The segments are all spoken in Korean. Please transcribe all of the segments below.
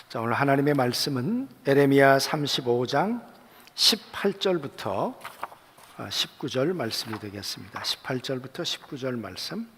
자, 오늘 하나님의 말씀은 에레미야 35장 18절부터 19절 말씀이 되겠습니다. 18절부터 19절 말씀.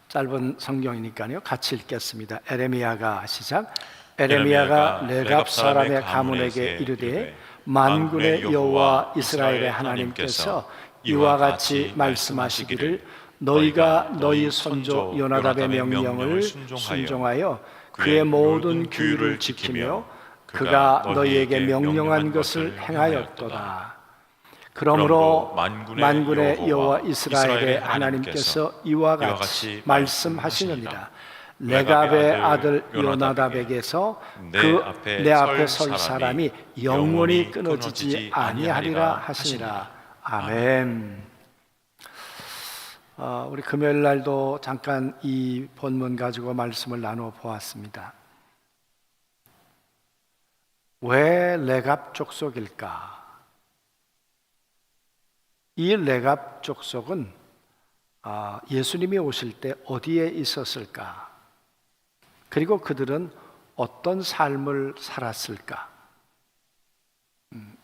짧은 성경이니까요. 같이 읽겠습니다. 에레미야가 시작. 에레미야가 레갑 사람의 가문에게 이르되 만군의 여호와 이스라엘의 하나님께서 이와 같이 말씀하시기를 너희가 너희 선조 요나답의 명령을 순종하여 그의 모든 규율을 지키며 그가 너희에게 명령한 것을 행하였도다. 그러므로 만군의 여호와 이스라엘의 하나님께서 이와 같이 말씀하시느니라. 레갑의 아들 요나답에게서 내 앞에 설 사람이 영원히 끊어지지 아니하리라 하시니라. 아멘. 우리 금요일 날도 잠깐 이 본문 가지고 말씀을 나누어 보았습니다. 왜 레갑 족속일까? 이 레갑 족속은 예수님이 오실 때 어디에 있었을까? 그리고 그들은 어떤 삶을 살았을까?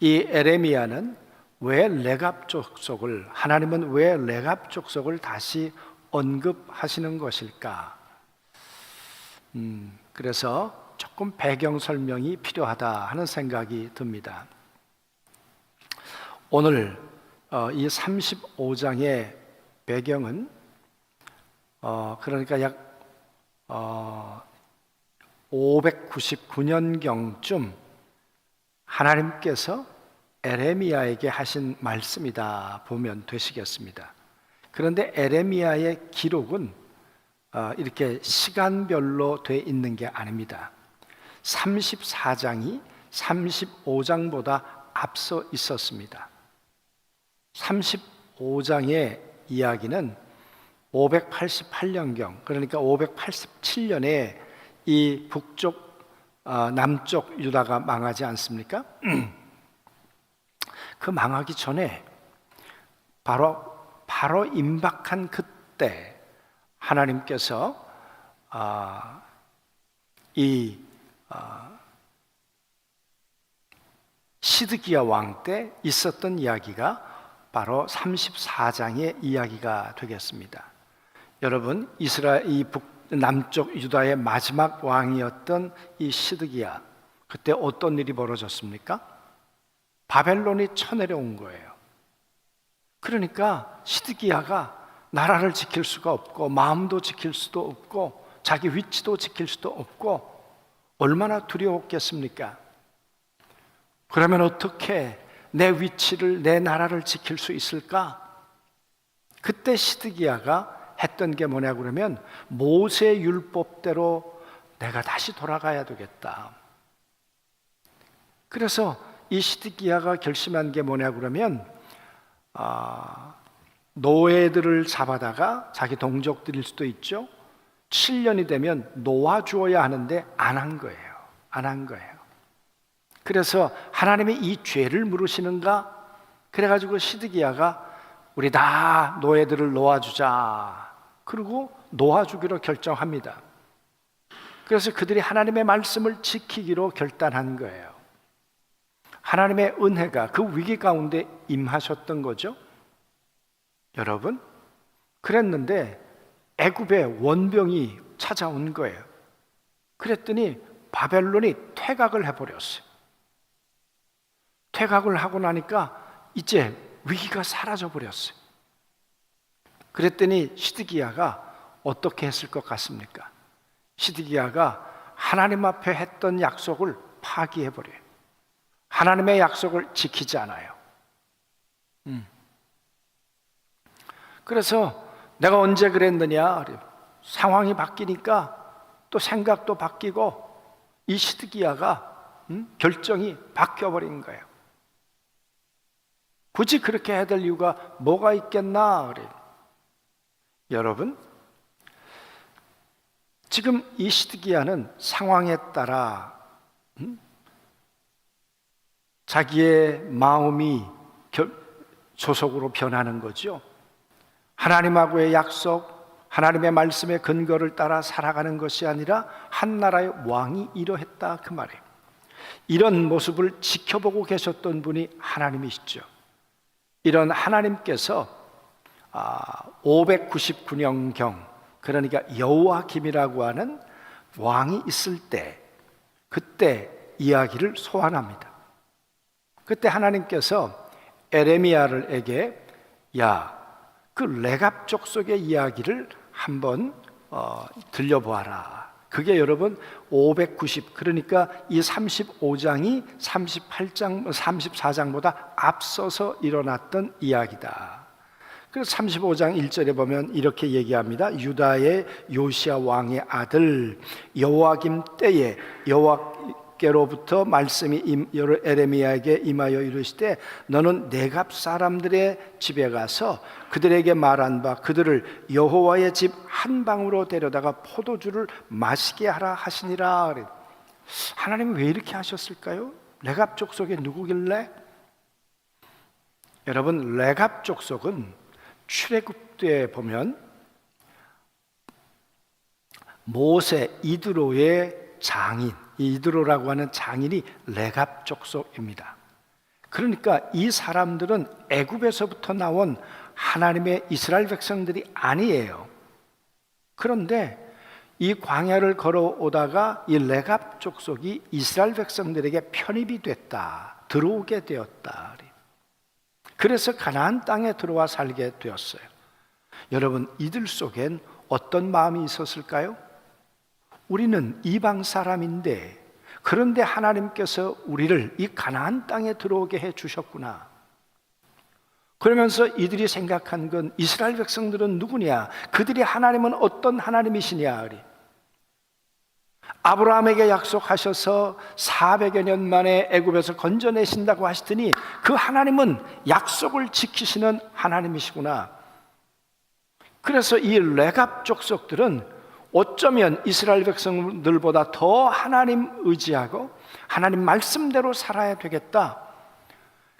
이 에레미야는 왜 레갑 족속을, 하나님은 왜 레갑 족속을 다시 언급하시는 것일까? 그래서 조금 배경 설명이 필요하다 하는 생각이 듭니다. 오늘 이 35장의 배경은 그러니까 약 599년경쯤 하나님께서 에레미야에게 하신 말씀이다 보면 되시겠습니다. 그런데 에레미야의 기록은 이렇게 시간별로 돼 있는 게 아닙니다. 34장이 35장보다 앞서 있었습니다. 35장의 이야기는 588년경, 그러니까 587년에 이 북쪽, 남쪽 유다가 망하지 않습니까? 그 망하기 전에 바로 임박한 그때 하나님께서 이 시드기야 왕 때 있었던 이야기가 바로 34장의 이야기가 되겠습니다. 여러분, 이스라엘 이 남쪽 유다의 마지막 왕이었던 이 시드기야, 그때 어떤 일이 벌어졌습니까? 바벨론이 쳐내려온 거예요. 그러니까 시드기야가 나라를 지킬 수가 없고 마음도 지킬 수도 없고 자기 위치도 지킬 수도 없고 얼마나 두려웠겠습니까? 그러면 어떻게 내 위치를, 내 나라를 지킬 수 있을까? 그때 시드기야가 했던 게 뭐냐 그러면 모세 율법대로 내가 다시 돌아가야 되겠다. 그래서 이 시드기야가 결심한 게 뭐냐 그러면 노예들을 잡아다가 자기 동족들일 수도 있죠. 7년이 되면 놓아주어야 하는데 안 한 거예요. 안 한 거예요. 그래서 하나님이 이 죄를 물으시는가? 그래가지고 시드기야가 우리 다 노예들을 놓아주자. 그리고 놓아주기로 결정합니다. 그래서 그들이 하나님의 말씀을 지키기로 결단한 거예요. 하나님의 은혜가 그 위기 가운데 임하셨던 거죠. 여러분, 그랬는데 애굽의 원병이 찾아온 거예요. 그랬더니 바벨론이 퇴각을 해버렸어요. 퇴각을 하고 나니까 이제 위기가 사라져버렸어요. 그랬더니 시드기야가 어떻게 했을 것 같습니까? 시드기야가 하나님 앞에 했던 약속을 파기해버려요. 하나님의 약속을 지키지 않아요. 그래서 내가 언제 그랬느냐? 상황이 바뀌니까 또 생각도 바뀌고 이 시드기야가 결정이 바뀌어버린 거예요. 굳이 그렇게 해야 될 이유가 뭐가 있겠나? 여러분, 지금 이 시드기야는 상황에 따라 자기의 마음이 조속으로 변하는 거죠. 하나님하고의 약속, 하나님의 말씀의 근거를 따라 살아가는 것이 아니라 한 나라의 왕이 이러했다 그 말이에요. 이런 모습을 지켜보고 계셨던 분이 하나님이시죠. 이런 하나님께서 599년경, 그러니까 여호야김이라고 하는 왕이 있을 때, 그때 이야기를 소환합니다. 그때 하나님께서 에레미야에게 그 레갑 족속의 이야기를 한번 들려보아라. 그게 여러분 590, 그러니까 이 35장이 34장보다 앞서서 일어났던 이야기다. 그래서 35장 1절에 보면 이렇게 얘기합니다. 유다의 요시야 왕의 아들 여호야김 때에 여호와께로부터 말씀이 에레미야에게 임하여 이르시되 너는 네갑 사람들의 집에 가서 그들에게 말한 바 그들을 여호와의 집 한 방으로 데려다가 포도주를 마시게 하라 하시니라. 하나님은 왜 이렇게 하셨을까요? 레갑 족속이 누구길래? 여러분, 레갑 족속은 출애굽기에 보면 모세 이드로의 장인, 이드로라고 하는 장인이 레갑 족속입니다. 그러니까 이 사람들은 애굽에서부터 나온 하나님의 이스라엘 백성들이 아니에요. 그런데 이 광야를 걸어오다가 이 레갑 족속이 이스라엘 백성들에게 편입이 됐다, 들어오게 되었다. 그래서 가나안 땅에 들어와 살게 되었어요. 여러분, 이들 속엔 어떤 마음이 있었을까요? 우리는 이방 사람인데, 그런데 하나님께서 우리를 이 가나안 땅에 들어오게 해 주셨구나. 그러면서 이들이 생각한 건 이스라엘 백성들은 누구냐? 그들이 하나님은 어떤 하나님이시냐? 아브라함에게 약속하셔서 400여 년 만에 애굽에서 건져내신다고 하시더니 그 하나님은 약속을 지키시는 하나님이시구나. 그래서 이 레갑 족속들은 어쩌면 이스라엘 백성들보다 더 하나님 의지하고 하나님 말씀대로 살아야 되겠다.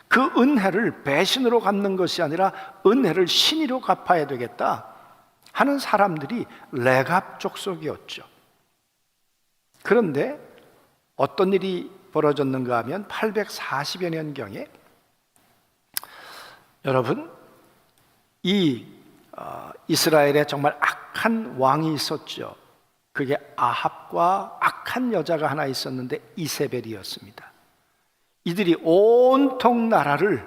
그 은혜를 배신으로 갚는 것이 아니라 은혜를 신의로 갚아야 되겠다 하는 사람들이 레갑 족속이었죠. 그런데 어떤 일이 벌어졌는가 하면 840여 년경에 여러분, 이 이스라엘에 정말 악한 왕이 있었죠. 그게 아합과 악한 여자가 하나 있었는데 이세벨이었습니다. 이들이 온통 나라를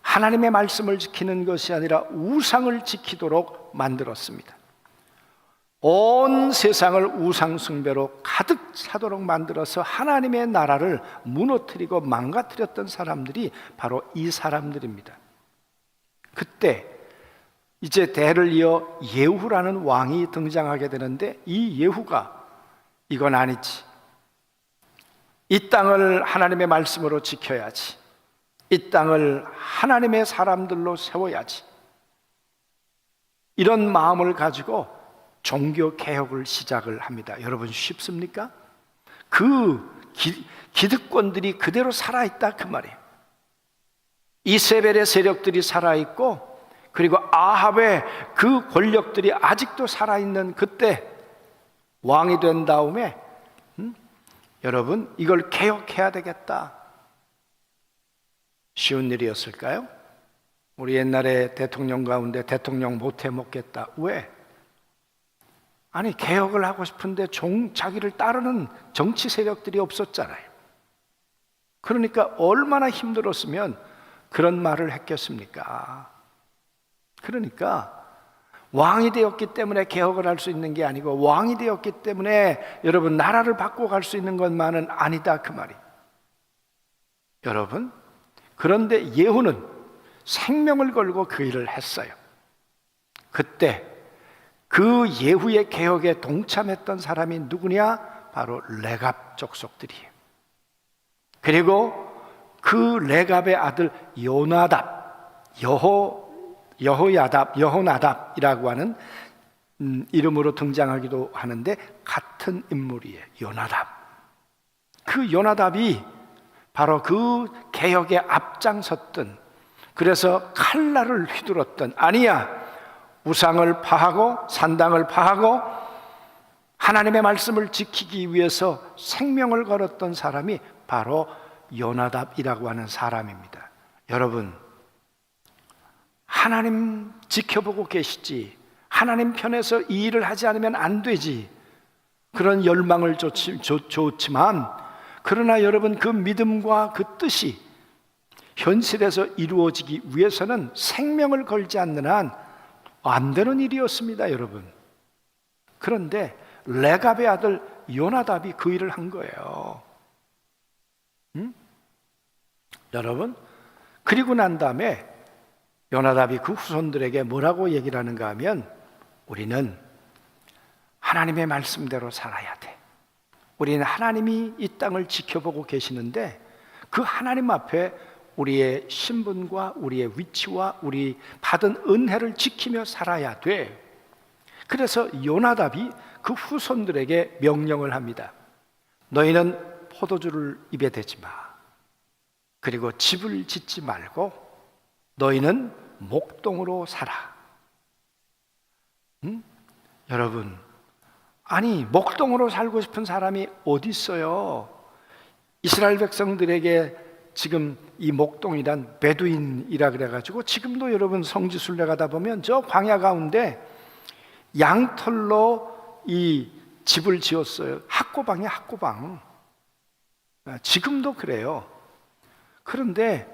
하나님의 말씀을 지키는 것이 아니라 우상을 지키도록 만들었습니다. 온 세상을 우상 숭배로 가득 차도록 만들어서 하나님의 나라를 무너뜨리고 망가뜨렸던 사람들이 바로 이 사람들입니다. 그때 이제 대를 이어 예후라는 왕이 등장하게 되는데, 이 예후가 이건 아니지, 이 땅을 하나님의 말씀으로 지켜야지, 이 땅을 하나님의 사람들로 세워야지, 이런 마음을 가지고 종교 개혁을 시작을 합니다. 여러분, 쉽습니까? 그 기득권들이 그대로 살아있다 그 말이에요. 이세벨의 세력들이 살아있고, 그리고 아합의 그 권력들이 아직도 살아있는 그때 왕이 된 다음에 여러분, 이걸 개혁해야 되겠다. 쉬운 일이었을까요? 우리 옛날에 대통령 가운데 대통령 못해 먹겠다. 왜? 아니, 개혁을 하고 싶은데 자기를 따르는 정치 세력들이 없었잖아요. 그러니까 얼마나 힘들었으면 그런 말을 했겠습니까? 그러니까 왕이 되었기 때문에 개혁을 할 수 있는 게 아니고, 왕이 되었기 때문에 여러분 나라를 바꿔갈 수 있는 것만은 아니다 그 말이. 여러분, 그런데 예후는 생명을 걸고 그 일을 했어요. 그때 그 예후의 개혁에 동참했던 사람이 누구냐? 바로 레갑 족속들이에요. 그리고 그 레갑의 아들 여호나답이라고 하는 이름으로 등장하기도 하는데 같은 인물이에요. 요나답. 그 요나답이 바로 그 개혁에 앞장섰던, 그래서 칼날을 휘둘렀던, 아니야, 우상을 파하고 산당을 파하고 하나님의 말씀을 지키기 위해서 생명을 걸었던 사람이 바로 요나답이라고 하는 사람입니다. 여러분, 하나님 지켜보고 계시지, 하나님 편에서 이 일을 하지 않으면 안 되지, 그런 열망을 좋지만, 그러나 여러분, 그 믿음과 그 뜻이 현실에서 이루어지기 위해서는 생명을 걸지 않는 한 안 되는 일이었습니다, 여러분. 그런데 레갑의 아들 요나답이 그 일을 한 거예요. 여러분, 그리고 난 다음에 요나답이 그 후손들에게 뭐라고 얘기를 하는가 하면, 우리는 하나님의 말씀대로 살아야 돼. 우리는 하나님이 이 땅을 지켜보고 계시는데 그 하나님 앞에 우리의 신분과 우리의 위치와 우리 받은 은혜를 지키며 살아야 돼. 그래서 요나답이 그 후손들에게 명령을 합니다. 너희는 포도주를 입에 대지 마. 그리고 집을 짓지 말고 너희는 목동으로 살아. 여러분, 아니 목동으로 살고 싶은 사람이 어디 있어요? 이스라엘 백성들에게 지금 이 목동이란 베두인이라 그래가지고 지금도 여러분 성지순례 가다 보면 저 광야 가운데 양털로 이 집을 지었어요. 학고방이야, 학고방. 지금도 그래요. 그런데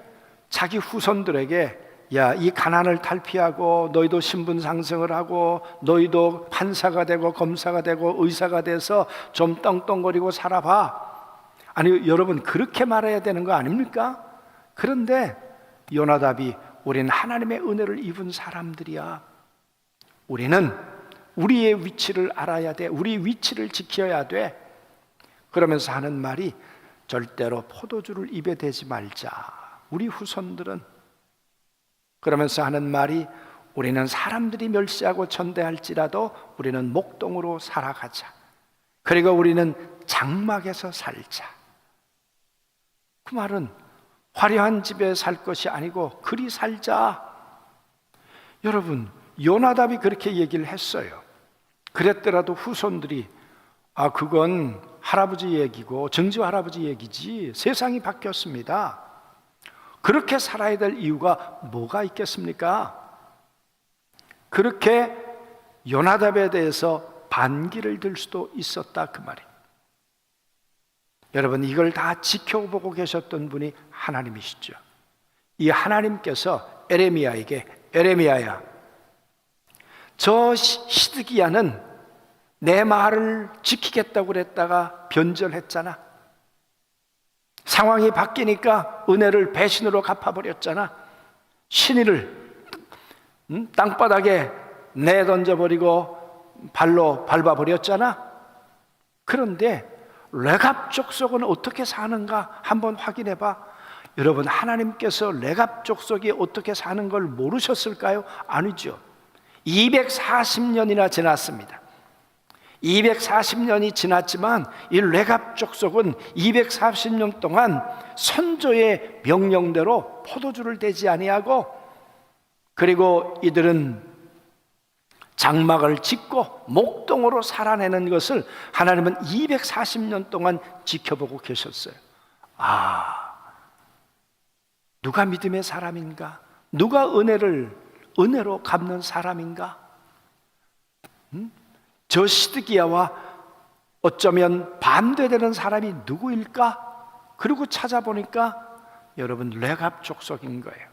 자기 후손들에게 야, 이 가난을 탈피하고 너희도 신분 상승을 하고 너희도 판사가 되고 검사가 되고 의사가 돼서 좀 떵떵거리고 살아봐. 아니 여러분, 그렇게 말해야 되는 거 아닙니까? 그런데 요나답이 우리는 하나님의 은혜를 입은 사람들이야. 우리는 우리의 위치를 알아야 돼. 우리 위치를 지켜야 돼. 그러면서 하는 말이 절대로 포도주를 입에 대지 말자. 우리 후손들은. 그러면서 하는 말이 우리는 사람들이 멸시하고 천대할지라도 우리는 목동으로 살아가자. 그리고 우리는 장막에서 살자. 그 말은 화려한 집에 살 것이 아니고 그리 살자. 여러분, 요나답이 그렇게 얘기를 했어요. 그랬더라도 후손들이 그건 할아버지 얘기고 정지호 할아버지 얘기지, 세상이 바뀌었습니다. 그렇게 살아야 될 이유가 뭐가 있겠습니까? 그렇게 요나답에 대해서 반기를 들 수도 있었다, 그 말이에요. 여러분, 이걸 다 지켜보고 계셨던 분이 하나님이시죠. 이 하나님께서 에레미야에게 에레미야야, 저 시드기야는 내 말을 지키겠다고 그랬다가 변절했잖아. 상황이 바뀌니까 은혜를 배신으로 갚아버렸잖아. 신의를 땅바닥에 내던져버리고 발로 밟아버렸잖아. 그런데 레갑 족속은 어떻게 사는가 한번 확인해봐. 여러분, 하나님께서 레갑 족속이 어떻게 사는 걸 모르셨을까요? 아니죠. 240년이나 지났습니다. 240년이 지났지만 이 레갑 족속은 240년 동안 선조의 명령대로 포도주를 대지 아니하고, 그리고 이들은 장막을 짓고 목동으로 살아내는 것을 하나님은 240년 동안 지켜보고 계셨어요. 누가 믿음의 사람인가? 누가 은혜로 갚는 사람인가? 저 시드기야와 어쩌면 반대되는 사람이 누구일까? 그리고 찾아보니까 여러분, 레갑 족속인 거예요.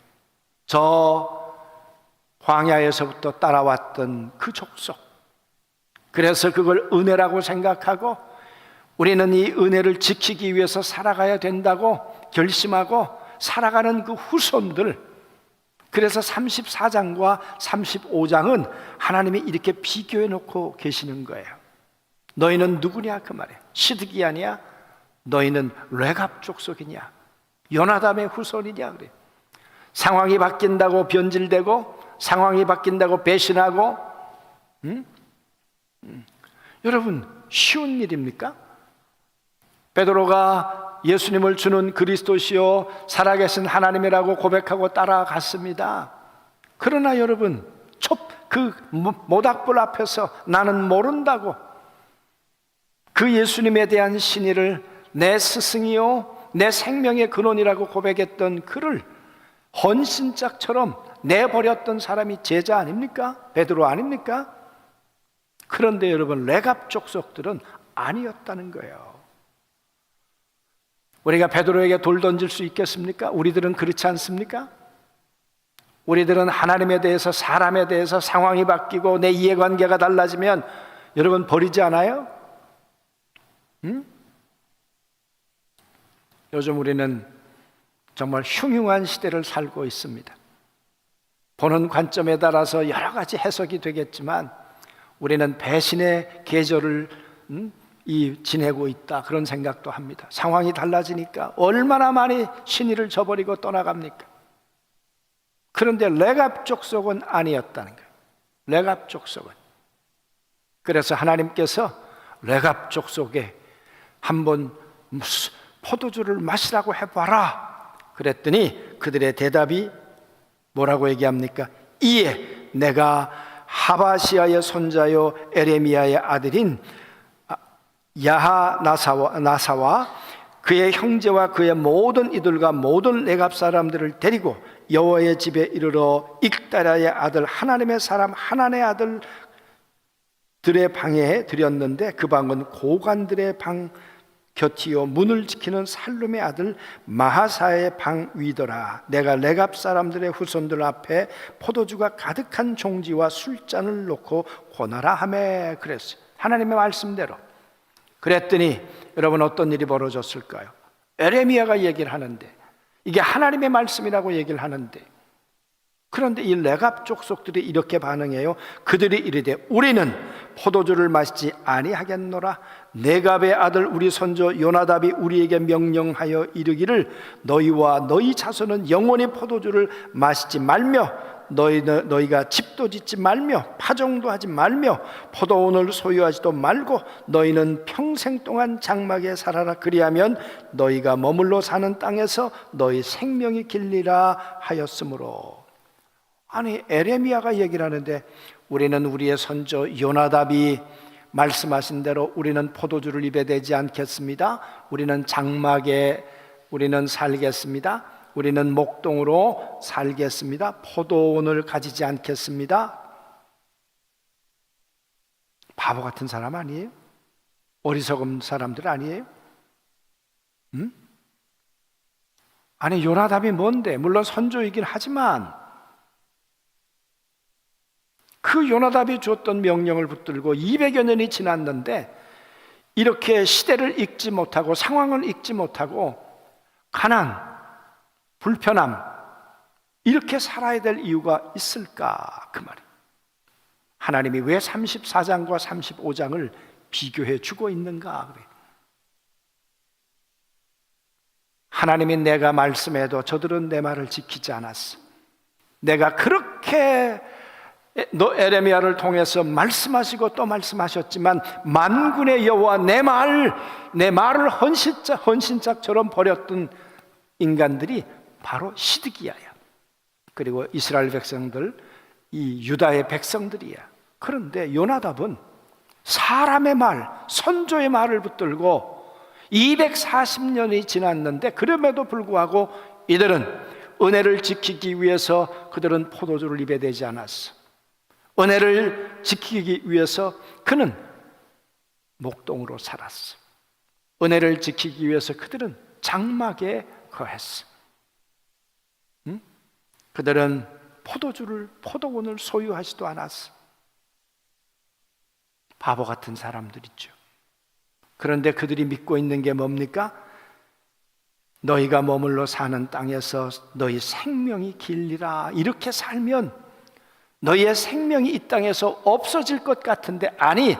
저 광야에서부터 따라왔던 그 족속. 그래서 그걸 은혜라고 생각하고 우리는 이 은혜를 지키기 위해서 살아가야 된다고 결심하고 살아가는 그 후손들. 그래서 34장과 35장은 하나님이 이렇게 비교해 놓고 계시는 거예요. 너희는 누구냐 그 말이에요. 시드기야냐? 너희는 레갑 족속이냐? 요나답의 후손이냐? 그래. 상황이 바뀐다고 변질되고 상황이 바뀐다고 배신하고, 여러분, 쉬운 일입니까? 베드로가 예수님을 주는 그리스도시요 살아계신 하나님이라고 고백하고 따라갔습니다. 그러나 여러분, 그 모닥불 앞에서 나는 모른다고 그 예수님에 대한 신의를 내 스승이요 내 생명의 근원이라고 고백했던 그를 헌신짝처럼 내버렸던 사람이 제자 아닙니까? 베드로 아닙니까? 그런데 여러분, 레갑 족속들은 아니었다는 거예요. 우리가 베드로에게 돌 던질 수 있겠습니까? 우리들은 그렇지 않습니까? 우리들은 하나님에 대해서, 사람에 대해서 상황이 바뀌고 내 이해관계가 달라지면 여러분 버리지 않아요? 요즘 우리는 정말 흉흉한 시대를 살고 있습니다. 보는 관점에 따라서 여러 가지 해석이 되겠지만 우리는 배신의 계절을 지내고 있다, 그런 생각도 합니다. 상황이 달라지니까 얼마나 많이 신의를 저버리고 떠나갑니까? 그런데 레갑 족속은 아니었다는 거예요. 레갑 족속은. 그래서 하나님께서 레갑 족속에 한번 포도주를 마시라고 해봐라 그랬더니 그들의 대답이 뭐라고 얘기합니까? 이에 내가 하바시아의 손자요 에레미야의 아들인 야하나사와 그의 형제와 그의 모든 이들과 모든 레갑 사람들을 데리고 여호와의 집에 이르러 익다랴의 아들 하나님의 사람 하나의 아들들의 방에 들였는데 그 방은 고관들의 방 곁이요 문을 지키는 살룸의 아들 마하사의 방 위더라. 내가 레갑 사람들의 후손들 앞에 포도주가 가득한 종지와 술잔을 놓고 권하라 하매 그랬어요. 하나님의 말씀대로. 그랬더니 여러분 어떤 일이 벌어졌을까요? 에레미야가 얘기를 하는데 이게 하나님의 말씀이라고 얘기를 하는데 그런데 이 레갑 족속들이 이렇게 반응해요. 그들이 이르되 우리는 포도주를 마시지 아니하겠노라. 네갑의 아들 우리 손주 요나답이 우리에게 명령하여 이르기를 너희와 너희 자손은 영원히 포도주를 마시지 말며 너희가 집도 짓지 말며 파종도 하지 말며 포도원을 소유하지도 말고 너희는 평생 동안 장막에 살아라. 그리하면 너희가 머물러 사는 땅에서 너희 생명이 길리라 하였으므로. 아니 에레미야가 얘기를 하는데 우리는 우리의 손주 요나답이 말씀하신 대로 우리는 포도주를 입에 대지 않겠습니다. 우리는 장막에 우리는 살겠습니다. 우리는 목동으로 살겠습니다. 포도원을 가지지 않겠습니다. 바보 같은 사람 아니에요? 어리석은 사람들 아니에요? 아니 요나답이 뭔데? 물론 선조이긴 하지만 그 요나답이 줬던 명령을 붙들고 200여 년이 지났는데 이렇게 시대를 읽지 못하고 상황을 읽지 못하고 가난, 불편함 이렇게 살아야 될 이유가 있을까? 그 말이에요. 하나님이 왜 34장과 35장을 비교해 주고 있는가? 그래. 하나님이 내가 말씀해도 저들은 내 말을 지키지 않았어. 내가 그렇게 에레미야를 통해서 말씀하시고 또 말씀하셨지만 만군의 여호와 내 말을 헌신짝처럼 버렸던 인간들이 바로 시드기야야. 그리고 이스라엘 백성들, 이 유다의 백성들이야. 그런데 요나답은 사람의 말, 선조의 말을 붙들고 240년이 지났는데 그럼에도 불구하고 이들은 은혜를 지키기 위해서 그들은 포도주를 입에 대지 않았어. 은혜를 지키기 위해서 그는 목동으로 살았어. 은혜를 지키기 위해서 그들은 장막에 거했어. 그들은 포도원을 소유하지도 않았어. 바보 같은 사람들이죠. 그런데 그들이 믿고 있는 게 뭡니까? 너희가 머물러 사는 땅에서 너희 생명이 길리라. 이렇게 살면 너희의 생명이 이 땅에서 없어질 것 같은데 아니,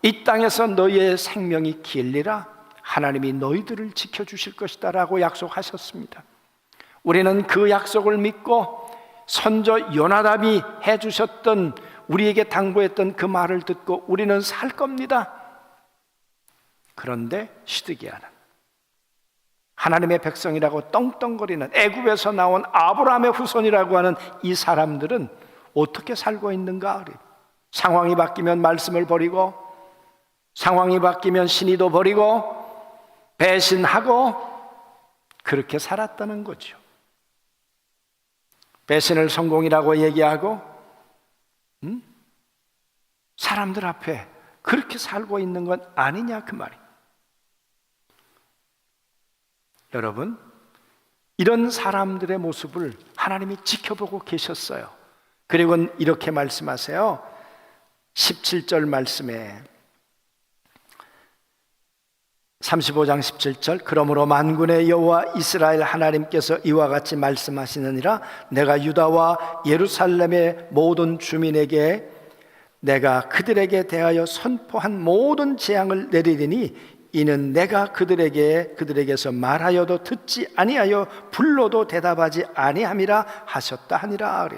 이 땅에서 너희의 생명이 길리라. 하나님이 너희들을 지켜주실 것이다 라고 약속하셨습니다. 우리는 그 약속을 믿고 선조 요나답이 해주셨던, 우리에게 당부했던 그 말을 듣고 우리는 살 겁니다. 그런데 시드기야는 하나님의 백성이라고 떵떵거리는 애굽에서 나온 아브라함의 후손이라고 하는 이 사람들은 어떻게 살고 있는가? 상황이 바뀌면 말씀을 버리고, 상황이 바뀌면 신의도 버리고 배신하고 그렇게 살았다는 거죠. 배신을 성공이라고 얘기하고 사람들 앞에 그렇게 살고 있는 건 아니냐 그 말이에요. 여러분, 이런 사람들의 모습을 하나님이 지켜보고 계셨어요. 그리고 이렇게 말씀하세요. 17절 말씀에 35장 17절, 그러므로 만군의 여호와 이스라엘 하나님께서 이와 같이 말씀하시느니라. 내가 유다와 예루살렘의 모든 주민에게 내가 그들에게 대하여 선포한 모든 재앙을 내리리니 이는 내가 그들에게서 말하여도 듣지 아니하여 불러도 대답하지 아니함이라 하셨다 하니라.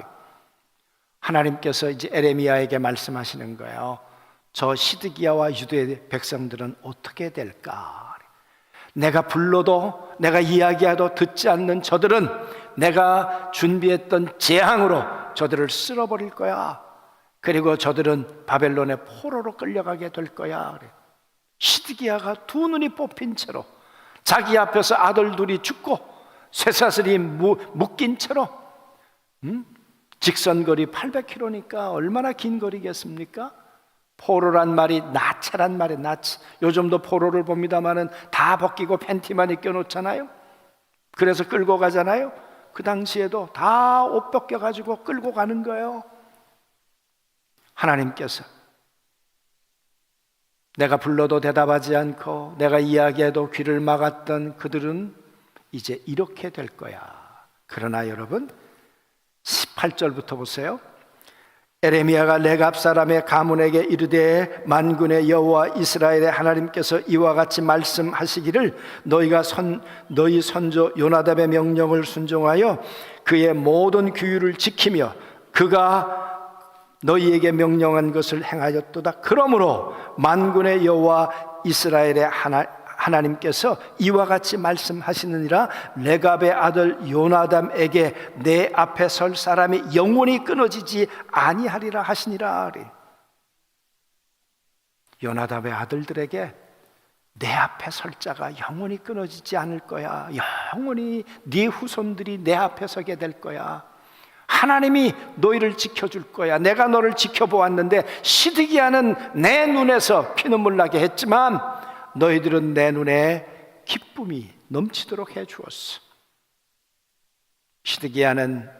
하나님께서 이제 에레미야에게 말씀하시는 거예요. 저 시드기야와 유다의 백성들은 어떻게 될까? 내가 불러도, 내가 이야기해도 듣지 않는 저들은 내가 준비했던 재앙으로 저들을 쓸어버릴 거야. 그리고 저들은 바벨론의 포로로 끌려가게 될 거야. 시드기야가 두 눈이 뽑힌 채로 자기 앞에서 아들 둘이 죽고 쇠사슬이 묶인 채로 직선거리 800km니까 얼마나 긴 거리겠습니까? 포로란 말이 나체란 말이에요. 나체. 요즘도 포로를 봅니다마는 다 벗기고 팬티만 입혀놓잖아요. 그래서 끌고 가잖아요. 그 당시에도 다 옷 벗겨가지고 끌고 가는 거예요. 하나님께서 내가 불러도 대답하지 않고 내가 이야기해도 귀를 막았던 그들은 이제 이렇게 될 거야. 그러나 여러분 18절부터 보세요. 에레미야가 레갑 사람의 가문에게 이르되 만군의 여호와 이스라엘의 하나님께서 이와 같이 말씀하시기를 너희 선조 요나답의 명령을 순종하여 그의 모든 규율을 지키며 그가 너희에게 명령한 것을 행하였도다. 그러므로 만군의 여호와 이스라엘의 하나님께서 이와 같이 말씀하시느니라. 레갑의 아들 요나담에게 내 앞에 설 사람이 영원히 끊어지지 아니하리라 하시니라. 요나담의 아들들에게 내 앞에 설 자가 영원히 끊어지지 않을 거야. 영원히 네 후손들이 내 앞에 서게 될 거야. 하나님이 너희를 지켜줄 거야. 내가 너를 지켜보았는데 시드기야는 내 눈에서 피눈물 나게 했지만 너희들은 내 눈에 기쁨이 넘치도록 해주었어. 시드기야는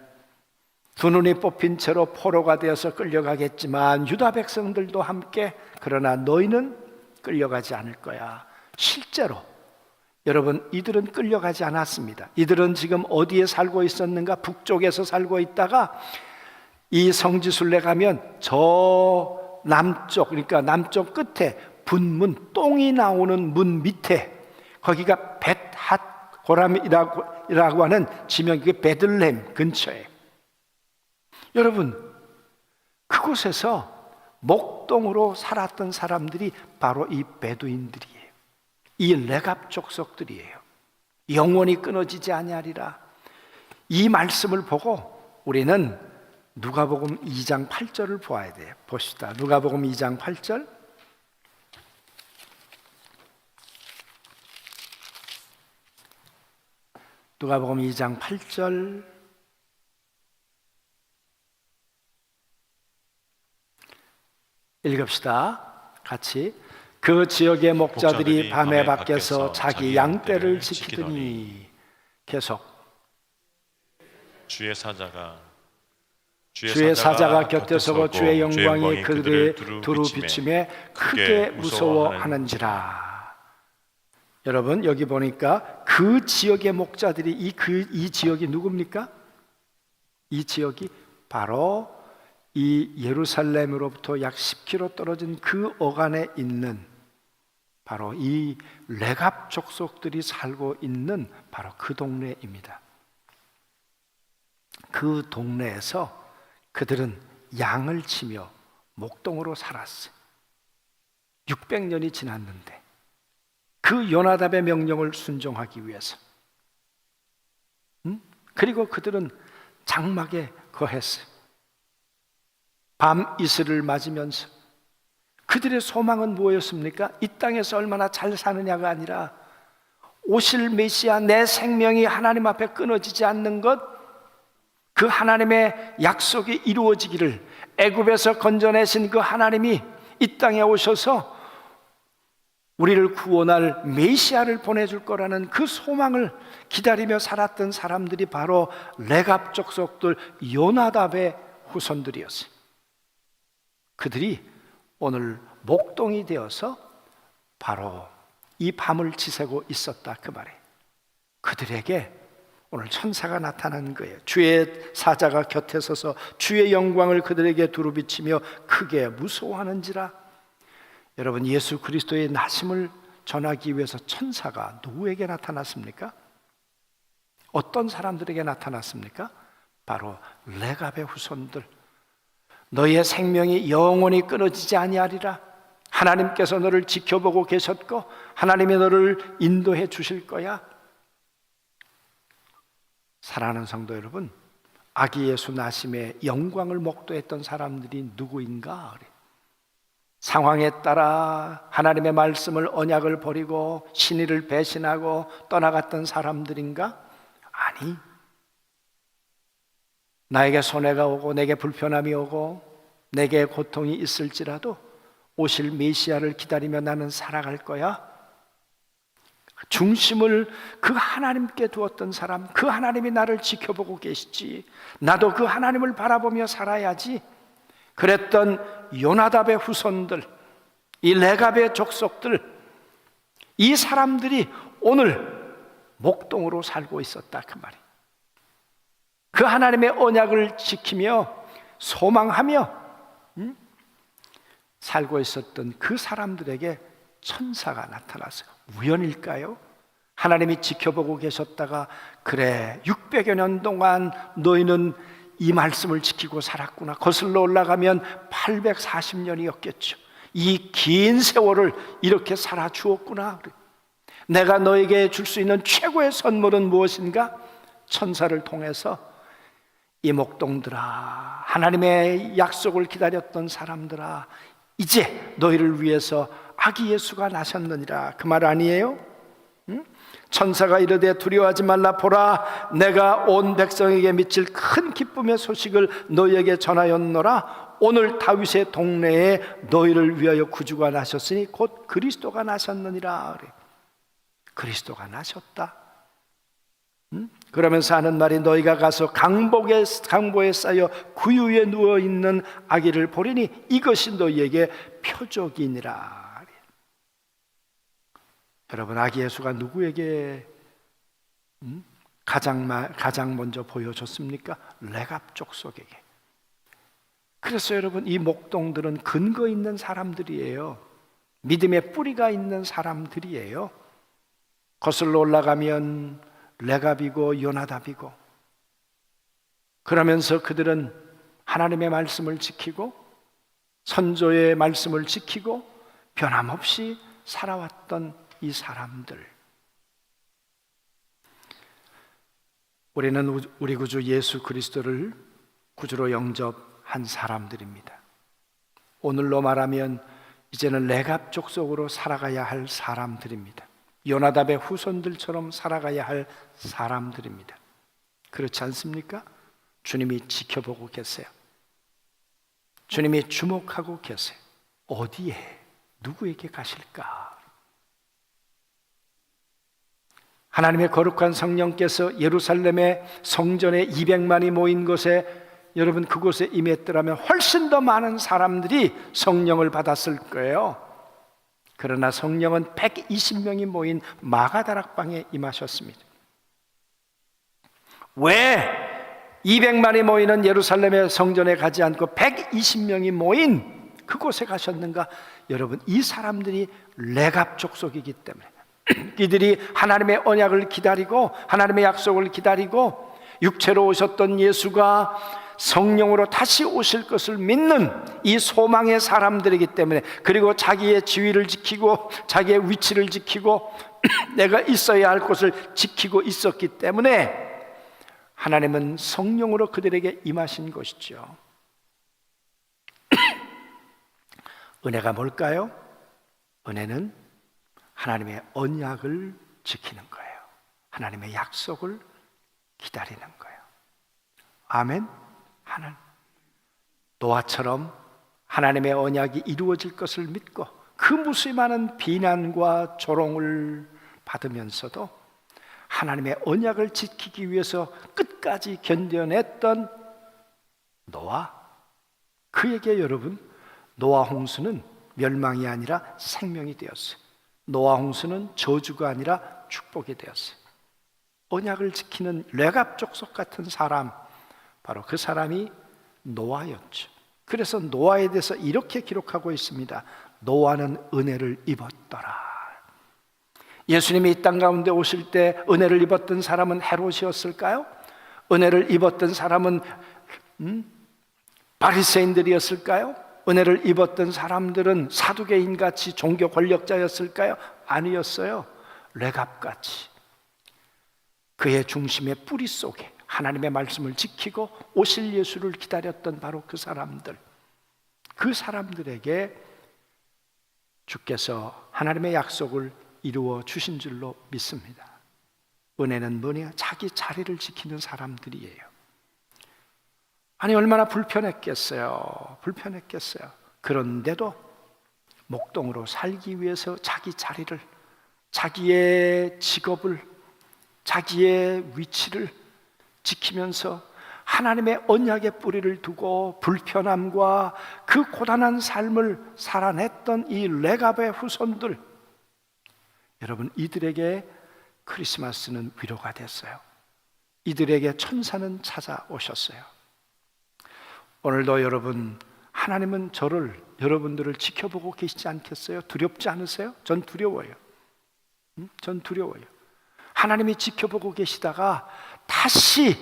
두 눈이 뽑힌 채로 포로가 되어서 끌려가겠지만 유다 백성들도 함께, 그러나 너희는 끌려가지 않을 거야. 실제로 여러분, 이들은 끌려가지 않았습니다. 이들은 지금 어디에 살고 있었는가? 북쪽에서 살고 있다가 이 성지순례 가면 저 남쪽, 그러니까 남쪽 끝에 분문, 똥이 나오는 문 밑에 거기가 벳핫 고람이라고 하는 지명이 베들레헴 근처에, 여러분 그곳에서 목동으로 살았던 사람들이 바로 이 베두인들이에요. 이 레갑 족속들이에요. 영원히 끊어지지 아니하리라. 이 말씀을 보고 우리는 누가복음 2장 8절을 보아야 돼요. 보시다. 누가복음 2장 8절. 누가복음 2장 8절. 읽읍시다. 같이. 그 지역의 목자들이 밤에 밖에서 자기 양떼를 지키더니, 계속 주의 사자가 곁에 서고 주의 영광이 그들의 두루 비침에 크게 무서워하는지라. 여러분 여기 보니까 그 지역의 목자들이 이 지역이 누굽니까? 이 지역이 바로 이 예루살렘으로부터 약 10km 떨어진 그 어간에 있는 바로 이 레갑 족속들이 살고 있는 바로 그 동네입니다. 그 동네에서 그들은 양을 치며 목동으로 살았어요. 600년이 지났는데 그 요나답의 명령을 순종하기 위해서, 그리고 그들은 장막에 거했어요. 밤 이슬을 맞으면서 그들의 소망은 무엇이었습니까? 이 땅에서 얼마나 잘 사느냐가 아니라 오실 메시아, 내 생명이 하나님 앞에 끊어지지 않는 것, 그 하나님의 약속이 이루어지기를, 애굽에서 건져내신 그 하나님이 이 땅에 오셔서 우리를 구원할 메시아를 보내줄 거라는 그 소망을 기다리며 살았던 사람들이 바로 레갑 족속들, 요나답의 후손들이었어요. 그들이 오늘 목동이 되어서 바로 이 밤을 지새고 있었다, 그 말이에요. 그들에게 오늘 천사가 나타난 거예요. 주의 사자가 곁에 서서 주의 영광을 그들에게 두루비치며 크게 무서워하는지라. 여러분, 예수 그리스도의 나심을 전하기 위해서 천사가 누구에게 나타났습니까? 어떤 사람들에게 나타났습니까? 바로 레갑의 후손들. 너희의 생명이 영원히 끊어지지 아니하리라. 하나님께서 너를 지켜보고 계셨고 하나님이 너를 인도해 주실 거야. 사랑하는 성도 여러분, 아기 예수 나심의 영광을 목도했던 사람들이 누구인가? 상황에 따라 하나님의 말씀을, 언약을 버리고 신의를 배신하고 떠나갔던 사람들인가? 아니, 나에게 손해가 오고 내게 불편함이 오고 내게 고통이 있을지라도 오실 메시아를 기다리며 나는 살아갈 거야. 중심을 그 하나님께 두었던 사람, 그 하나님이 나를 지켜보고 계시지, 나도 그 하나님을 바라보며 살아야지. 그랬던 요나답의 후손들, 이 레갑의 족속들, 이 사람들이 오늘 목동으로 살고 있었다, 그 말이. 그 하나님의 언약을 지키며 소망하며 살고 있었던 그 사람들에게 천사가 나타났어요. 우연일까요? 하나님이 지켜보고 계셨다가, 그래 600여 년 동안 너희는 이 말씀을 지키고 살았구나. 거슬러 올라가면 840년이었겠죠. 이 긴 세월을 이렇게 살아주었구나. 내가 너에게 줄 수 있는 최고의 선물은 무엇인가? 천사를 통해서 이 목동들아, 하나님의 약속을 기다렸던 사람들아, 이제 너희를 위해서 아기 예수가 나셨느니라, 그 말 아니에요? 천사가 이르되 두려워하지 말라. 보라, 내가 온 백성에게 미칠 큰 기쁨의 소식을 너희에게 전하였노라. 오늘 다윗의 동네에 너희를 위하여 구주가 나셨으니 곧 그리스도가 나셨느니라. 그래. 그리스도가 나셨다. 그러면서 하는 말이, 너희가 가서 강보에 쌓여 구유에 누워있는 아기를 보리니 이것이 너희에게 표적이니라. 여러분, 아기 예수가 누구에게 가장 먼저 보여줬습니까? 레갑 족속에게. 그래서 여러분, 이 목동들은 근거 있는 사람들이에요. 믿음의 뿌리가 있는 사람들이에요. 거슬러 올라가면 레갑이고 요나답이고, 그러면서 그들은 하나님의 말씀을 지키고 선조의 말씀을 지키고 변함없이 살아왔던 이 사람들. 우리는 우리 구주 예수 그리스도를 구주로 영접한 사람들입니다. 오늘로 말하면 이제는 레갑 족속으로 살아가야 할 사람들입니다. 요나답의 후손들처럼 살아가야 할 사람들입니다. 그렇지 않습니까? 주님이 지켜보고 계세요. 주님이 주목하고 계세요. 어디에, 누구에게 가실까? 하나님의 거룩한 성령께서 예루살렘의 성전에 200만이 모인 곳에, 여러분 그곳에 임했더라면 훨씬 더 많은 사람들이 성령을 받았을 거예요. 그러나 성령은 120명이 모인 마가다락방에 임하셨습니다. 왜 200만이 모이는 예루살렘의 성전에 가지 않고 120명이 모인 그곳에 가셨는가? 여러분, 이 사람들이 레갑 족속이기 때문에, 이들이 하나님의 언약을 기다리고 하나님의 약속을 기다리고 육체로 오셨던 예수가 성령으로 다시 오실 것을 믿는 이 소망의 사람들이기 때문에, 그리고 자기의 지위를 지키고 자기의 위치를 지키고 내가 있어야 할 곳을 지키고 있었기 때문에 하나님은 성령으로 그들에게 임하신 것이죠. 은혜가 뭘까요? 은혜는 하나님의 언약을 지키는 거예요. 하나님의 약속을 기다리는 거예요. 아멘. 노아처럼 하나님의 언약이 이루어질 것을 믿고 그 무수히 많은 비난과 조롱을 받으면서도 하나님의 언약을 지키기 위해서 끝까지 견뎌냈던 노아, 그에게 여러분, 노아 홍수는 멸망이 아니라 생명이 되었어요. 노아 홍수는 저주가 아니라 축복이 되었어요. 언약을 지키는 레갑 족속 같은 사람, 바로 그 사람이 노아였죠. 그래서 노아에 대해서 이렇게 기록하고 있습니다. 노아는 은혜를 입었더라. 예수님이 이 땅 가운데 오실 때 은혜를 입었던 사람은 헤롯이었을까요? 은혜를 입었던 사람은 바리새인들이었을까요? 은혜를 입었던 사람들은 사두개인같이 종교 권력자였을까요? 아니었어요. 레갑같이 그의 중심의 뿌리 속에 하나님의 말씀을 지키고 오실 예수를 기다렸던 바로 그 사람들, 그 사람들에게 주께서 하나님의 약속을 이루어 주신 줄로 믿습니다. 은혜는 뭐냐? 자기 자리를 지키는 사람들이에요. 아니 얼마나 불편했겠어요. 그런데도 목동으로 살기 위해서 자기 자리를, 자기의 직업을, 자기의 위치를 지키면서 하나님의 언약의 뿌리를 두고 불편함과 그 고단한 삶을 살아냈던 이 레갑의 후손들, 여러분, 이들에게 크리스마스는 위로가 됐어요. 이들에게 천사는 찾아오셨어요. 오늘도 여러분, 하나님은 여러분들을 지켜보고 계시지 않겠어요? 두렵지 않으세요? 전 두려워요. 전 두려워요. 하나님이 지켜보고 계시다가 다시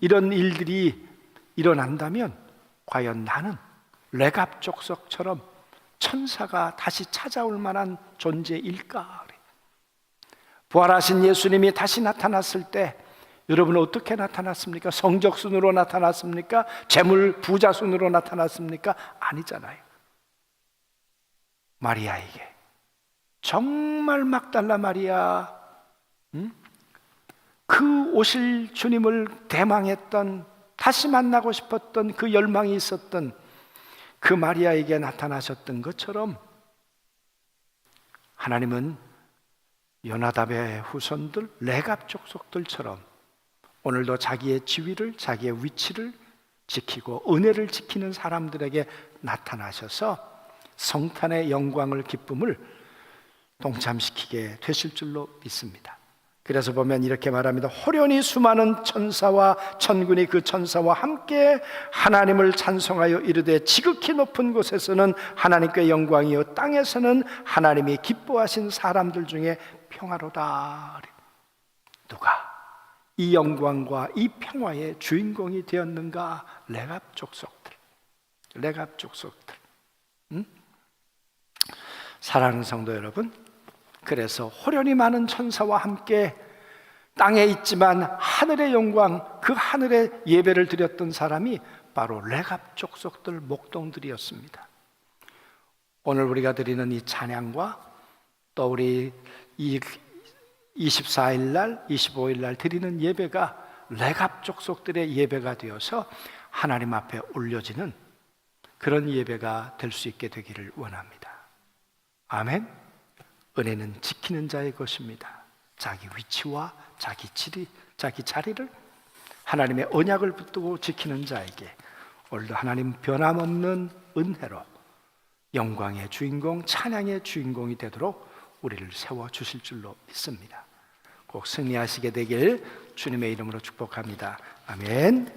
이런 일들이 일어난다면 과연 나는 레갑 족속처럼 천사가 다시 찾아올 만한 존재일까? 부활하신 예수님이 다시 나타났을 때 여러분은 어떻게 나타났습니까? 성적순으로 나타났습니까? 재물 부자순으로 나타났습니까? 아니잖아요. 마리아에게, 정말 막달라 마리아, 그 오실 주님을 대망했던, 다시 만나고 싶었던 그 열망이 있었던 그 마리아에게 나타나셨던 것처럼 하나님은 요나답의 후손들, 레갑 족속들처럼 오늘도 자기의 지위를, 자기의 위치를 지키고 은혜를 지키는 사람들에게 나타나셔서 성탄의 영광을, 기쁨을 동참시키게 되실 줄로 믿습니다. 그래서 보면 이렇게 말합니다. 호련히 수많은 천사와 천군이 그 천사와 함께 하나님을 찬송하여 이르되 지극히 높은 곳에서는 하나님께 영광이요 땅에서는 하나님이 기뻐하신 사람들 중에 평화로다. 누가 이 영광과 이 평화의 주인공이 되었는가? 레갑 족속들. 사랑하는 성도 여러분, 그래서 호련히 많은 천사와 함께 땅에 있지만 하늘의 영광, 그 하늘의 예배를 드렸던 사람이 바로 레갑 족속들, 목동들이었습니다. 오늘 우리가 드리는 이 찬양과 또 우리 이 24일 날, 25일 날 드리는 예배가 레갑 족속들의 예배가 되어서 하나님 앞에 올려지는 그런 예배가 될 수 있게 되기를 원합니다. 아멘. 은혜는 지키는 자의 것입니다. 자기 위치와 자기 자리를 하나님의 언약을 붙들고 지키는 자에게 오늘도 하나님 변함없는 은혜로 영광의 주인공, 찬양의 주인공이 되도록 우리를 세워주실 줄로 믿습니다. 꼭 승리하시게 되길 주님의 이름으로 축복합니다. 아멘.